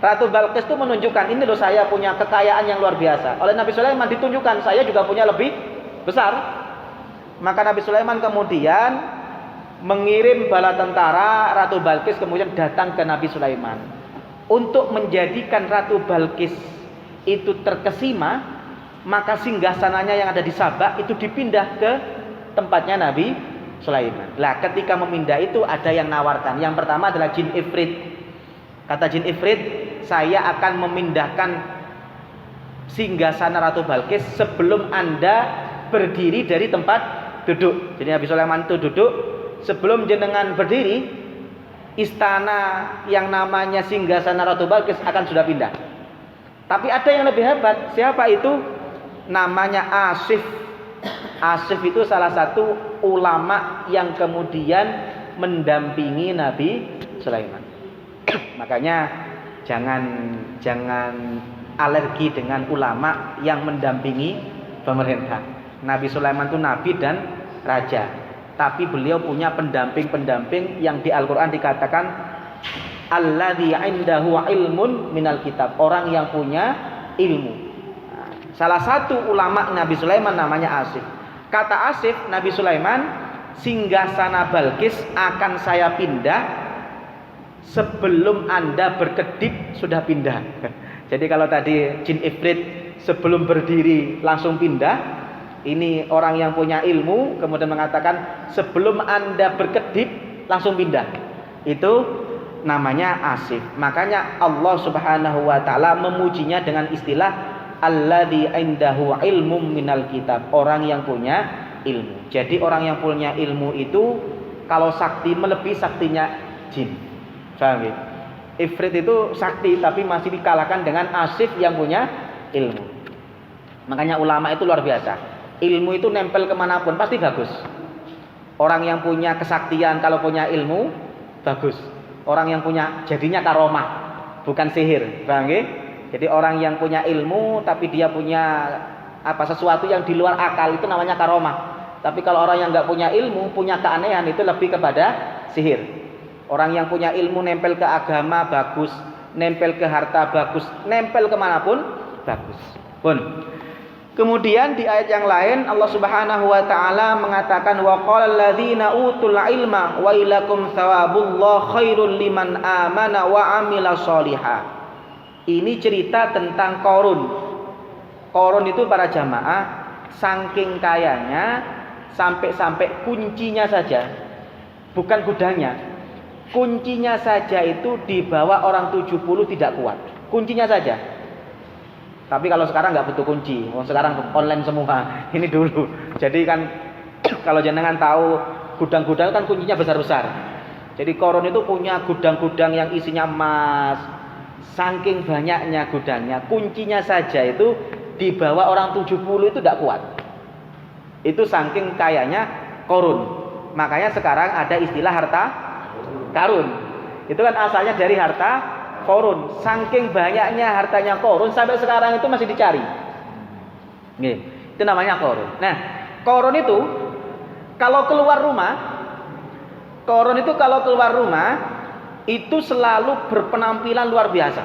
Ratu Balqis itu menunjukkan, ini loh saya punya kekayaan yang luar biasa. Oleh Nabi Sulaiman ditunjukkan saya juga punya lebih besar. Maka Nabi Sulaiman kemudian mengirim bala tentara, Ratu Balqis kemudian datang ke Nabi Sulaiman untuk menjadikan Ratu Balqis itu terkesima. Maka singgasananya yang ada di Sabah itu dipindah ke tempatnya Nabi Sulaiman. Lah ketika memindah itu ada yang nawarkan. Yang pertama adalah jin Ifrit. Kata jin Ifrit, saya akan memindahkan singgasana Ratu Balqis sebelum Anda berdiri dari tempat duduk. Jadi Nabi Sulaiman itu duduk, sebelum jenengan berdiri, istana yang namanya singgasana Ratu Balqis akan sudah pindah. Tapi ada yang lebih hebat. Siapa itu? Namanya Asif. Asif itu salah satu ulama yang kemudian mendampingi Nabi Sulaiman. Makanya jangan alergi dengan ulama yang mendampingi pemerintah. Nabi Sulaiman itu nabi dan raja, tapi beliau punya pendamping-pendamping yang di Al-Quran dikatakan alladzi indahu ilmun minal kitab, orang yang punya ilmu. Salah satu ulama Nabi Sulaiman namanya Asif. Kata Asif, Nabi Sulaiman, singgasana Balqis akan saya pindah sebelum Anda berkedip sudah pindah. Jadi kalau tadi jin Ifrit sebelum berdiri langsung pindah, ini orang yang punya ilmu kemudian mengatakan sebelum Anda berkedip langsung pindah. Itu namanya Asif. Makanya Allah Subhanahu wa taala memujinya dengan istilah alladzi indahu ilmum minal kitab, orang yang punya ilmu. Jadi orang yang punya ilmu itu kalau sakti melebihi saktinya jin. Paham ya? Ifrit itu sakti tapi masih dikalahkan dengan Asif yang punya ilmu. Makanya ulama itu luar biasa. Ilmu itu nempel kemanapun pasti bagus. Orang yang punya kesaktian kalau punya ilmu bagus. Orang yang punya jadinya karomah, bukan sihir. Paham ya? Jadi orang yang punya ilmu tapi dia punya sesuatu yang di luar akal itu namanya karomah. Tapi kalau orang yang nggak punya ilmu, punya keanehan itu lebih kepada sihir. Orang yang punya ilmu nempel ke agama bagus, nempel ke harta bagus, nempel kemanapun bagus. Pun. Kemudian di ayat yang lain Allah Subhanahu wa taala mengatakan wa qala alladzina utul ilma wa ilakum thawabullah khairul liman amana wa amila sholihah. Ini cerita tentang Qarun. Qarun itu para jamaah saking kayanya sampai kuncinya saja, bukan gudangnya. Kuncinya saja itu dibawa orang 70 tidak kuat. Kuncinya saja. Tapi kalau sekarang nggak butuh kunci. Sekarang online semua. Ini dulu. Jadi kan kalau jenengan tahu gudang-gudang kan kuncinya besar-besar. Jadi Qarun itu punya gudang-gudang yang isinya emas. Saking banyaknya gudangnya, kuncinya saja itu dibawa orang 70 itu tidak kuat. Itu saking kayanya Qarun. Makanya sekarang ada istilah harta karun. Itu kan asalnya dari harta Qarun. Saking banyaknya hartanya Qarun sampai sekarang itu masih dicari. Nih, itu namanya Qarun. Nah, Qarun itu kalau keluar rumah itu selalu berpenampilan luar biasa.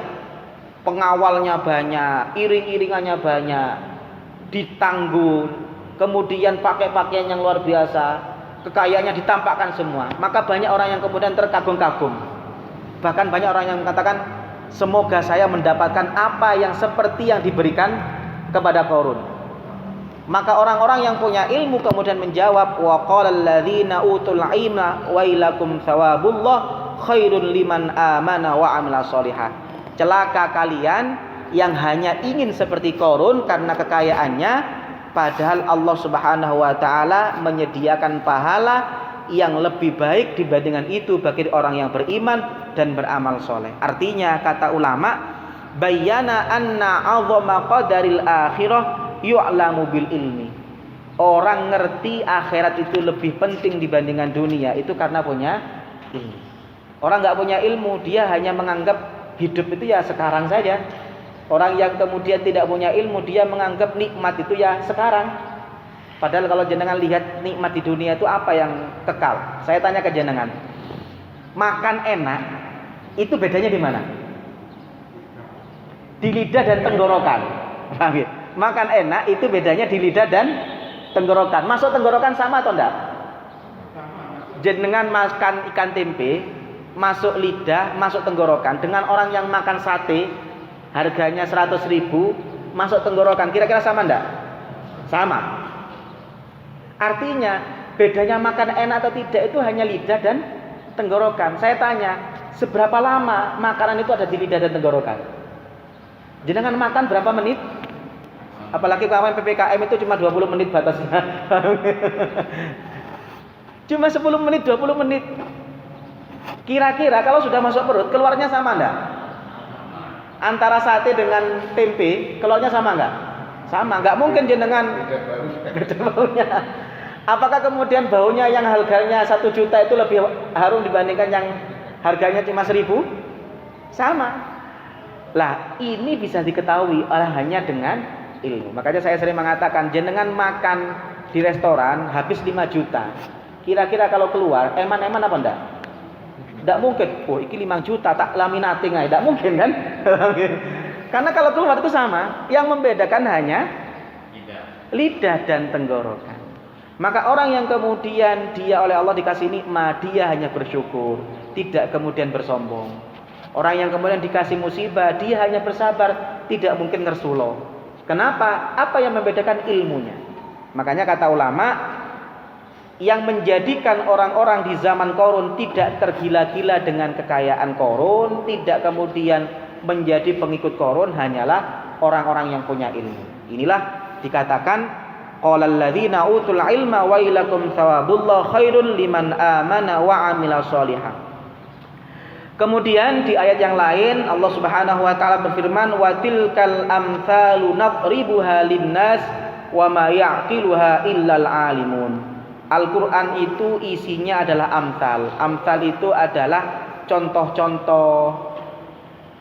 Pengawalnya banyak, iring-iringannya banyak, ditanggung, kemudian pakai pakaian yang luar biasa, kekayaannya ditampakkan semua. Maka banyak orang yang kemudian terkagum-kagum. Bahkan banyak orang yang mengatakan, semoga saya mendapatkan apa yang seperti yang diberikan kepada Qarun. Maka orang-orang yang punya ilmu kemudian menjawab, wa qala alladzina utul ilma wailakum thawabullah khairun liman amana wa amila sholihah. Celaka kalian yang hanya ingin seperti Qarun karena kekayaannya, padahal Allah Subhanahu wa taala menyediakan pahala yang lebih baik dibandingkan itu bagi orang yang beriman dan beramal soleh. Artinya kata ulama, bayyana anna 'azama qadaril akhirah yu'lamu bil ilmi. Orang ngerti akhirat itu lebih penting dibandingkan dunia itu karena punya ilmu. Orang nggak punya ilmu, dia hanya menganggap hidup itu ya sekarang saja. Orang yang kemudian tidak punya ilmu, dia menganggap nikmat itu ya sekarang. Padahal kalau jenengan lihat nikmat di dunia itu apa yang kekal? Saya tanya ke jenengan, makan enak itu bedanya di mana? Di lidah dan tenggorokan. Makan enak itu bedanya di lidah dan tenggorokan. Masuk tenggorokan sama atau enggak? Jenengan makan ikan tempe, masuk lidah, masuk tenggorokan. Dengan orang yang makan sate, harganya 100.000, masuk tenggorokan, kira-kira sama enggak? Sama. Artinya bedanya makan enak atau tidak itu hanya lidah dan tenggorokan. Saya tanya, seberapa lama makanan itu ada di lidah dan tenggorokan? Jenengan makan berapa menit? Apalagi kawan PPKM itu cuma 20 menit batasnya. Cuma 10 menit, 20 menit. Kira-kira kalau sudah masuk perut, keluarnya sama enggak? Antara sate dengan tempe, keluarnya sama enggak? Sama, enggak mungkin jenengan beda baunya. Apakah kemudian baunya yang harganya 1 juta itu lebih harum dibandingkan yang harganya cuma 1.000? Sama. Lah, ini bisa diketahui hanya dengan ilmu. Makanya saya sering mengatakan, jenengan makan di restoran habis 5 juta. Kira-kira kalau keluar, eman-eman apa enggak? Enggak mungkin. Oh, iki 5 juta tak laminating aja. Enggak mungkin kan? Karena kalau keluar itu sama. Yang membedakan hanya lidah dan tenggorokan. Maka orang yang kemudian dia oleh Allah dikasih nikmat, dia hanya bersyukur, tidak kemudian bersombong. Orang yang kemudian dikasih musibah, dia hanya bersabar, tidak mungkin ngersulo. Kenapa? Apa yang membedakan ilmunya? Makanya kata ulama, yang menjadikan orang-orang di zaman Qarun tidak tergila-gila dengan kekayaan Qarun, tidak kemudian menjadi pengikut Qarun, hanyalah orang-orang yang punya ilmu. Inilah dikatakan qala alladzina utul ilma wailakum thawabullah khairun liman amana wa amila sholihah. Kemudian di ayat yang lain Allah Subhanahu wa taala berfirman, wa tilkal amsalu nadribuha linnas wa ma ya'qiluha illal alimun. Al-Qur'an itu isinya adalah amsal. Amsal itu adalah contoh-contoh,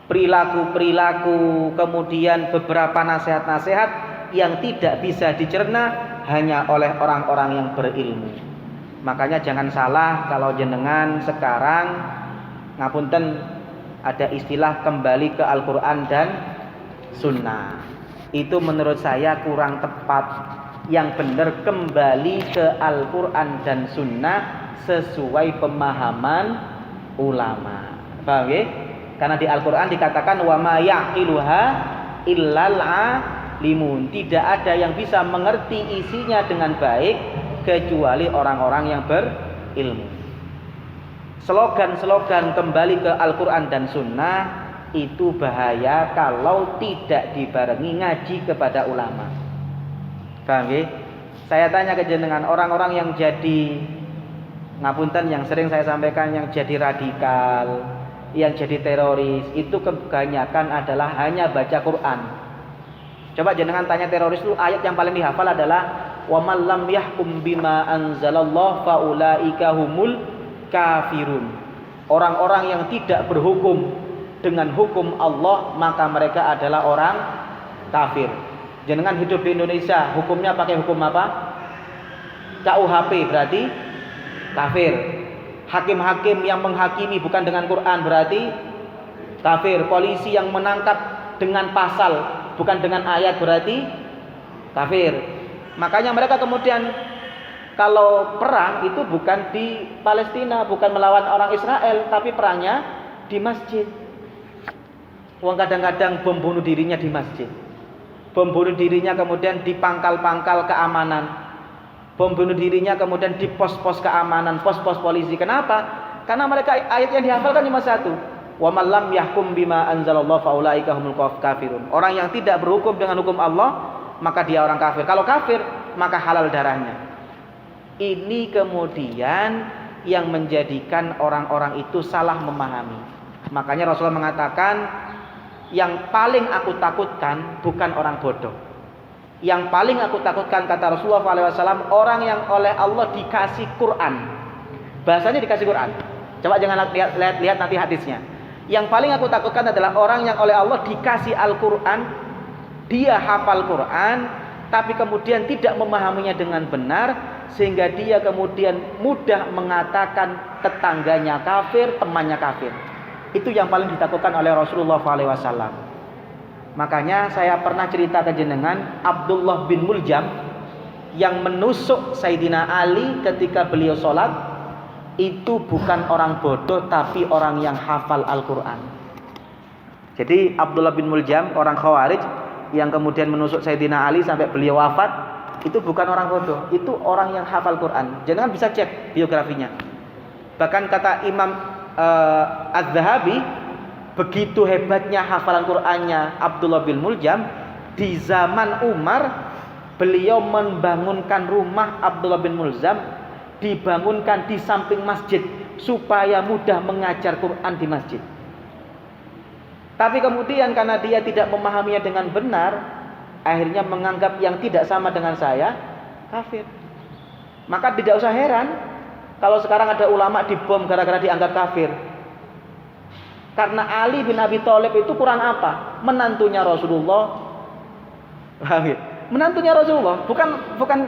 perilaku-perilaku, kemudian beberapa nasihat-nasihat yang tidak bisa dicerna hanya oleh orang-orang yang berilmu. Makanya jangan salah kalau jenengan sekarang ngapunten ada istilah kembali ke Al-Quran dan Sunnah. Itu menurut saya kurang tepat. Yang benar kembali ke Al-Quran dan Sunnah sesuai pemahaman ulama. Paham ya? Karena di Al-Quran dikatakan wa ma yaqiluha illal alimun. Tidak ada yang bisa mengerti isinya dengan baik kecuali orang-orang yang berilmu. Slogan-slogan kembali ke Al-Quran dan Sunnah itu bahaya kalau tidak dibarengi ngaji kepada ulama. Paham ya? Saya tanya ke jenengan, orang-orang yang jadi ngapunten yang sering saya sampaikan, yang jadi radikal, yang jadi teroris, itu kebanyakan adalah hanya baca Quran. Coba jenengan tanya teroris itu, ayat yang paling dihafal adalah wa man lam yahkum bima anzalallah faulaika humul kafirun. Orang-orang yang tidak berhukum dengan hukum Allah, maka mereka adalah orang kafir. Jenengan hidup di Indonesia, hukumnya pakai hukum apa? KUHP berarti kafir. Hakim-hakim yang menghakimi bukan dengan Quran berarti kafir. Polisi yang menangkap dengan pasal bukan dengan ayat berarti kafir. Makanya mereka kemudian kalau perang itu bukan di Palestina, bukan melawan orang Israel, tapi perangnya di masjid. Wong kadang-kadang bom bunuh dirinya di masjid. Bom bunuh dirinya kemudian di pangkal-pangkal keamanan. Bom bunuh dirinya kemudian di pos-pos keamanan, pos-pos polisi. Kenapa? Karena mereka ayat yang dihafalkan cuma satu. Wa man lam yahkum bima anzalallahu faulaika humul kafirun. Orang yang tidak berhukum dengan hukum Allah, maka dia orang kafir. Kalau kafir, maka halal darahnya. Ini kemudian yang menjadikan orang-orang itu salah memahami. Makanya Rasulullah mengatakan, yang paling aku takutkan bukan orang bodoh. Yang paling aku takutkan, kata Rasulullah SAW, orang yang oleh Allah dikasih Quran. Bahasanya dikasih Quran. Coba jangan lihat nanti hadisnya. Yang paling aku takutkan adalah orang yang oleh Allah dikasih Al-Quran, dia hafal Quran, tapi kemudian tidak memahaminya dengan benar, sehingga dia kemudian mudah mengatakan tetangganya kafir, temannya kafir. Itu yang paling ditakutkan oleh Rasulullah SAW. Makanya saya pernah cerita ke jenengan Abdullah bin Muljam yang menusuk Sayyidina Ali ketika beliau sholat, itu bukan orang bodoh tapi orang yang hafal Al-Quran. Jadi Abdullah bin Muljam, orang Khawarij yang kemudian menusuk Sayyidina Ali sampai beliau wafat, itu bukan orang bodoh, itu orang yang hafal Quran. Jangan bisa cek biografinya. Bahkan kata Imam Az-Zahabi, begitu hebatnya hafalan Qur'annya Abdullah bin Muljam, di zaman Umar beliau membangunkan rumah Abdullah bin Muljam, dibangunkan di samping masjid supaya mudah mengajar Quran di masjid. Tapi kemudian karena dia tidak memahaminya dengan benar, akhirnya menganggap yang tidak sama dengan saya kafir. Maka tidak usah heran kalau sekarang ada ulama dibom gara-gara dianggap kafir. Karena Ali bin Abi Thalib itu kurang apa? Menantunya Rasulullah. Menantunya Rasulullah, bukan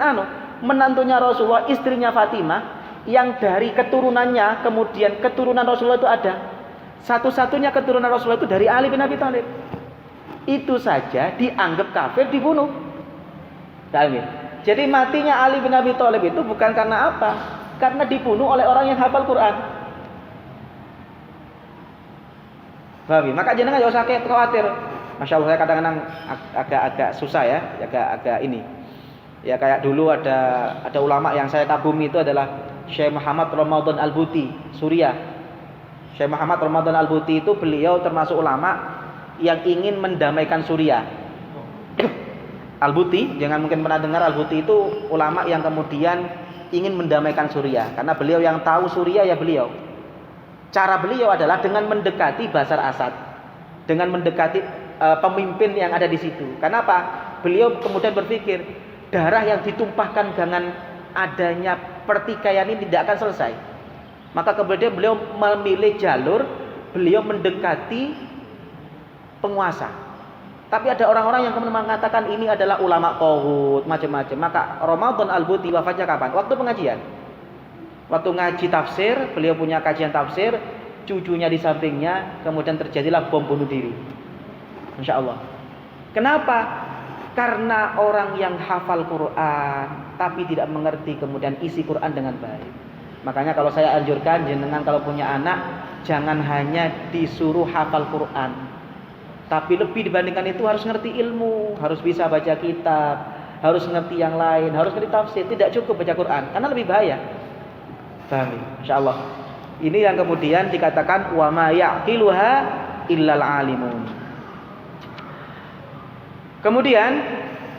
menantunya Rasulullah, istrinya Fatimah, yang dari keturunannya kemudian keturunan Rasulullah itu ada. Satu-satunya keturunan Rasulullah itu dari Ali bin Abi Thalib. Itu saja dianggap kafir, dibunuh. Jadi matinya Ali bin Abi Thalib itu bukan karena apa? Karena dibunuh oleh orang yang hafal Quran. Maka jangan nggak usah khawatir. Masya Allah, saya kadang-kadang agak susah ya, agak ini. Ya kayak dulu ada ulama yang saya kagumi, itu adalah Syekh Muhammad Ramadan Al-Buti, Suriah. Syekh Muhammad Ramadan Al-Buti itu beliau termasuk ulama yang ingin mendamaikan Suriah. Al-Buti, jangan mungkin pernah dengar, Al-Buti itu ulama yang kemudian ingin mendamaikan Suriah, karena beliau yang tahu Suriah ya beliau. Cara beliau adalah dengan mendekati Bashar Assad, dengan mendekati pemimpin yang ada di situ. Kenapa? Beliau kemudian berpikir, darah yang ditumpahkan dengan adanya pertikaian ini tidak akan selesai. Maka kemudian beliau memilih jalur, beliau mendekati penguasa. Tapi ada orang-orang yang kemudian mengatakan ini adalah ulama tauhid, macam-macam. Maka Ramadan Al-Buti wafatnya kapan? Waktu pengajian. Waktu ngaji tafsir, beliau punya kajian tafsir, cucunya di sampingnya, kemudian terjadilah bom bunuh diri. Insya Allah. Kenapa? Karena orang yang hafal Quran tapi tidak mengerti kemudian isi Quran dengan baik. Makanya kalau saya anjurkan jenengan kalau punya anak, jangan hanya disuruh hafal Quran, tapi lebih dibandingkan itu harus ngerti ilmu, harus bisa baca kitab, harus ngerti yang lain, harus ngerti tafsir. Tidak cukup baca Quran, karena lebih bahaya. Paham? Insyaallah. Ini yang kemudian dikatakan wa ma yaqiluha illal alimun. Kemudian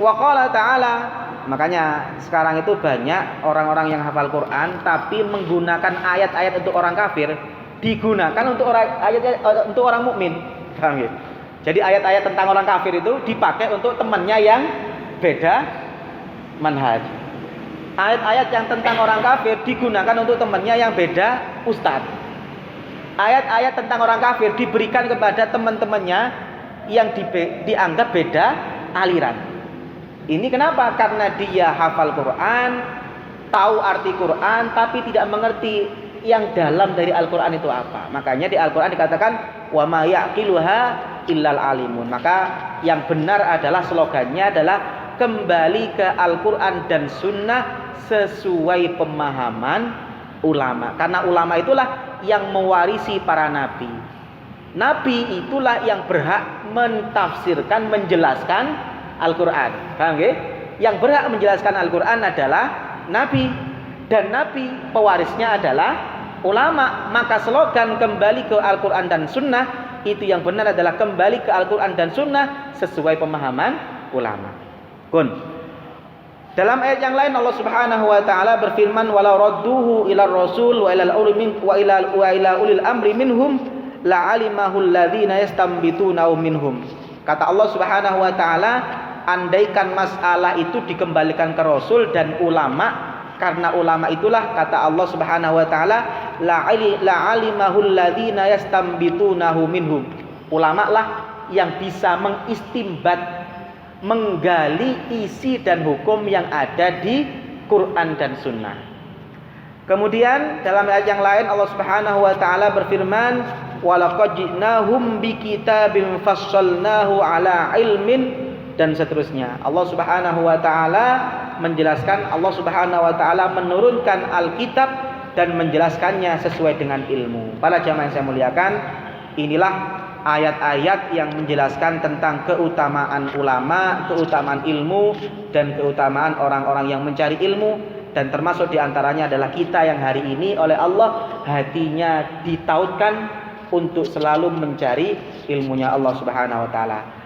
waqala ta'ala, makanya sekarang itu banyak orang-orang yang hafal Quran tapi menggunakan ayat-ayat untuk orang kafir, digunakan untuk untuk orang mukmin. Paham ya? Jadi ayat-ayat tentang orang kafir itu dipakai untuk temannya yang beda manhaj. Ayat-ayat yang tentang orang kafir digunakan untuk temannya yang beda ustadz. Ayat-ayat tentang orang kafir diberikan kepada teman-temannya yang dianggap beda aliran. Ini kenapa? Karena dia hafal Quran, tahu arti Quran, tapi tidak mengerti yang dalam dari Al-Qur'an itu apa. Makanya di Al-Qur'an dikatakan wa ma yaqiluha illal alimun. Maka yang benar adalah slogannya adalah kembali ke Al-Qur'an dan sunnah sesuai pemahaman ulama. Karena ulama itulah yang mewarisi para nabi. Nabi itulah yang berhak mentafsirkan, menjelaskan Al-Qur'an. Paham nggih? Yang berhak menjelaskan Al-Qur'an adalah nabi, dan nabi pewarisnya adalah ulama. Maka slogan kembali ke Al-Qur'an dan sunnah itu yang benar adalah kembali ke Al-Qur'an dan sunnah sesuai pemahaman ulama. Dalam ayat yang lain Allah Subhanahu wa taala berfirman walau radduhu ila rasul wa ila ulil amri minhum la'alimahu alladhina yastanbitunahu minhum. Kata Allah Subhanahu wa taala, andaikan masalah itu dikembalikan ke rasul dan ulama, karena ulama itulah kata Allah Subhanahu wa taala la'alimahu alladhina yastanbitunahu minhum. Ulama lah yang bisa mengistimbat, menggali isi dan hukum yang ada di Quran dan Sunnah. Kemudian dalam ayat yang lain Allah Subhanahu wa taala berfirman, "Walaqad ji'nahum bikitabin fassalnahu ala ilmin," dan seterusnya. Allah Subhanahu wa taala menjelaskan, Allah Subhanahu wa taala menurunkan Alkitab dan menjelaskannya sesuai dengan ilmu. Para jamaah yang saya muliakan, inilah ayat-ayat yang menjelaskan tentang keutamaan ulama, keutamaan ilmu, dan keutamaan orang-orang yang mencari ilmu. Dan termasuk diantaranya adalah kita yang hari ini oleh Allah hatinya ditautkan untuk selalu mencari ilmunya Allah Subhanahu wa taala.